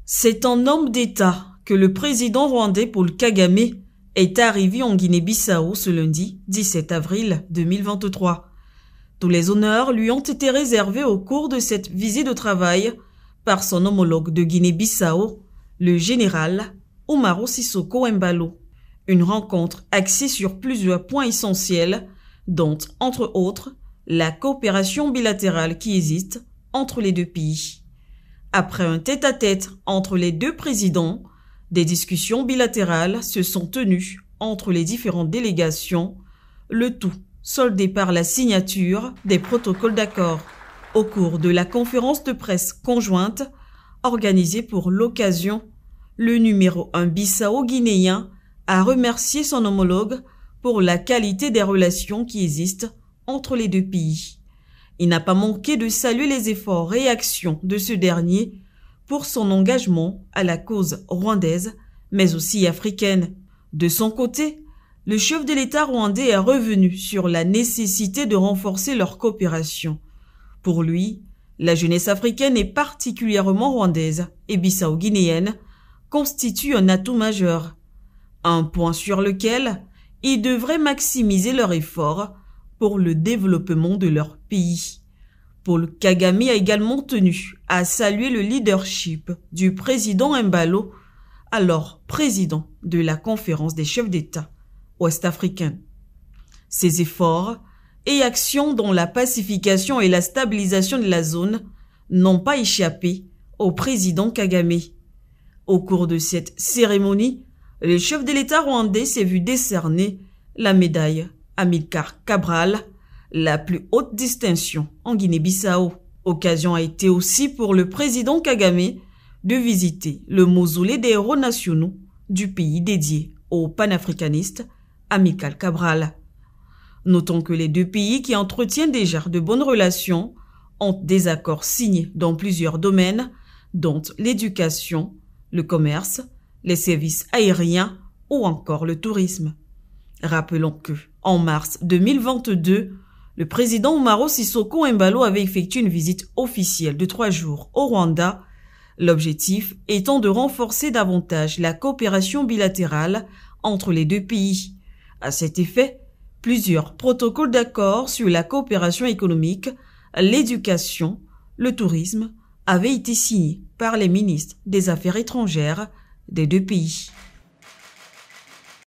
C'est en homme d'État que le président rwandais Paul Kagame est arrivé en Guinée-Bissau ce lundi 17 avril 2023. Tous les honneurs lui ont été réservés au cours de cette visite de travail par son homologue de Guinée-Bissau, le général Umaro Sissoco Embalo. Une rencontre axée sur plusieurs points essentiels, dont, entre autres, la coopération bilatérale qui existe entre les deux pays. Après un tête-à-tête entre les deux présidents, des discussions bilatérales se sont tenues entre les différentes délégations, le tout soldé par la signature des protocoles d'accord. Au cours de la conférence de presse conjointe organisée pour l'occasion, le numéro 1 bissau-guinéen a remercié son homologue pour la qualité des relations qui existent entre les deux pays. Il n'a pas manqué de saluer les efforts et actions de ce dernier pour son engagement à la cause rwandaise, mais aussi africaine. De son côté, le chef de l'État rwandais est revenu sur la nécessité de renforcer leur coopération. Pour lui, la jeunesse africaine et particulièrement rwandaise et bissau-guinéenne constitue un atout majeur, un point sur lequel ils devraient maximiser leurs efforts pour le développement de leur pays. Paul Kagame a également tenu à saluer le leadership du président Embalo, alors président de la conférence des chefs d'État ouest-africains. Ces efforts et actions dans la pacification et la stabilisation de la zone n'ont pas échappé au président Kagame. Au cours de cette cérémonie, le chef de l'État rwandais s'est vu décerner la médaille Amilcar Cabral, la plus haute distinction en Guinée-Bissau. Occasion a été aussi pour le président Kagame de visiter le mausolée des héros nationaux du pays dédié au panafricaniste Amilcar Cabral. Notons que les deux pays qui entretiennent déjà de bonnes relations ont des accords signés dans plusieurs domaines, dont l'éducation, le commerce, les services aériens ou encore le tourisme. Rappelons que, en mars 2022, le président Umaro Sissoco Embalo avait effectué une visite officielle de 3 jours au Rwanda, l'objectif étant de renforcer davantage la coopération bilatérale entre les deux pays. À cet effet, plusieurs protocoles d'accord sur la coopération économique, l'éducation, le tourisme avaient été signés par les ministres des Affaires étrangères des deux pays.